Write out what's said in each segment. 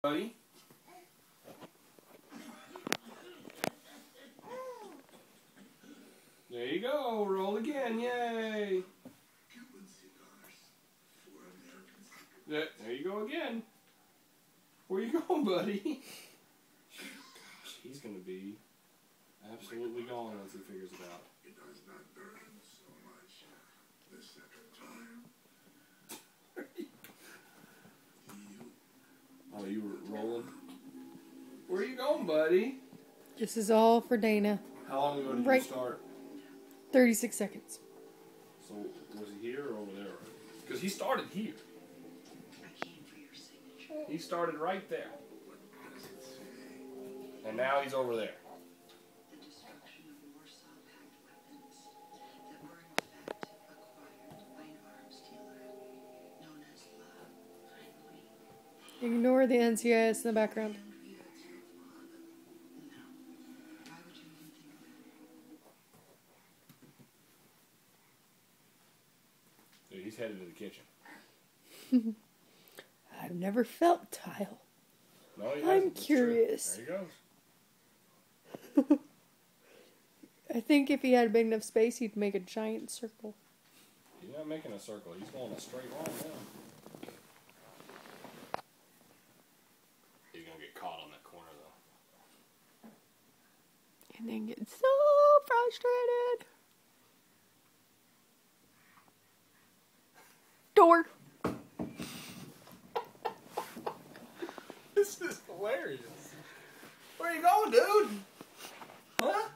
Buddy. There you go. Roll again. Yay. There you go again. Where you going, buddy? Gosh, he's going to be absolutely gone once he figures it out. It does not burn so much the second time. Oh, you were rolling? Where are you going, buddy? This is all for Dana. How long ago did you start? 36 seconds. So, was he here or over there? Because he started here. He started right there. And now he's over there. The destruction of Warsaw-packed weapons that were in fact acquired by an arms dealer known as La Fine Queen. Ignore the NCIS in the background. Why would you even think of that? Dude, he's headed to the kitchen. I've never felt tile. No, he I'm hasn't. That's curious. true. There he goes. I think if he had a big enough space, he'd make a giant circle. He's not making a circle. He's going a straight line now. He's going to get caught on that corner, though. And then get so frustrated. Door. This is hilarious. Where are you going, dude? Huh?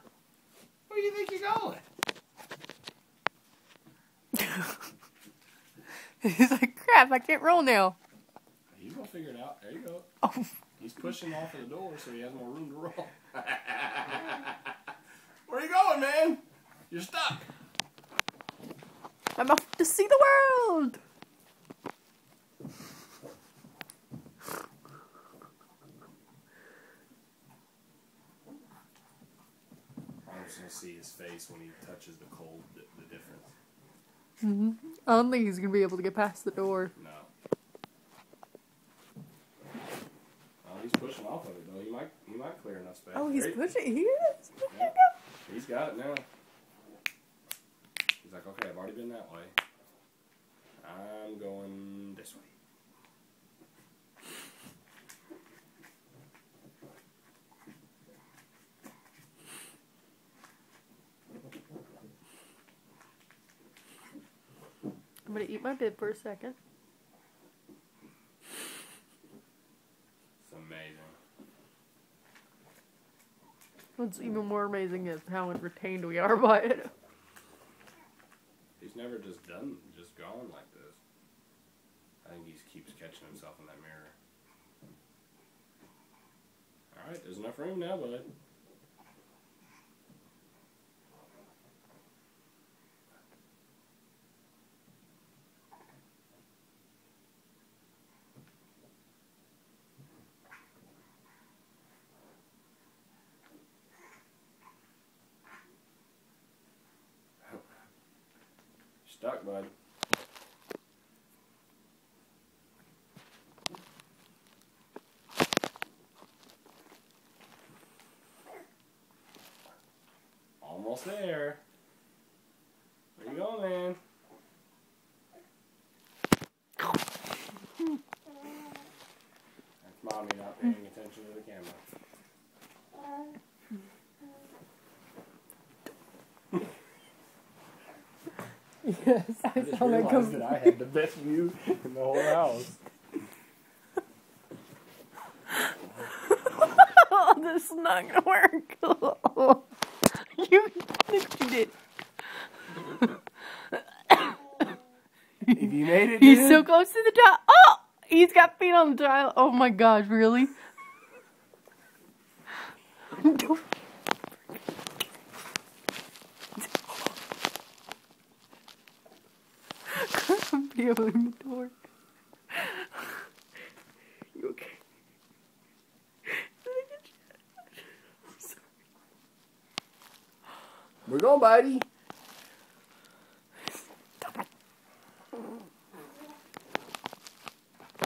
Where do you think you're going? He's like, crap, I can't roll now. He's going to figure it out. There you go. Oh. He's pushing off of the door so he has more room to roll. Where are you going, man? You're stuck. I'm off to see the world. I'm just going to see his face when he touches the cold, the difference. I don't think he's going to be able to get past the door. No. Oh, he's pushing off of it, though. He might clear enough space. Oh, he's Great. pushing. He is. Yeah. He's got it now. He's like, okay, I've already been that way. I'm going this way. I'm going to eat my bib for a second. It's amazing. What's even more amazing is how entertained we are by it. He's never just gone like this. I think he keeps catching himself in that mirror. Alright, there's enough room now, bud. Stuck, bud. Almost there. Where you going, man? That's mommy not paying attention to the camera. Yes, I just realized that I had the best view in the whole house. Oh, this is not gonna work. You think you did. If you made it, He's so close to the tile. Oh, he's got feet on the tile. Oh my gosh, really? I'm feeling the door. You okay? We're going, buddy.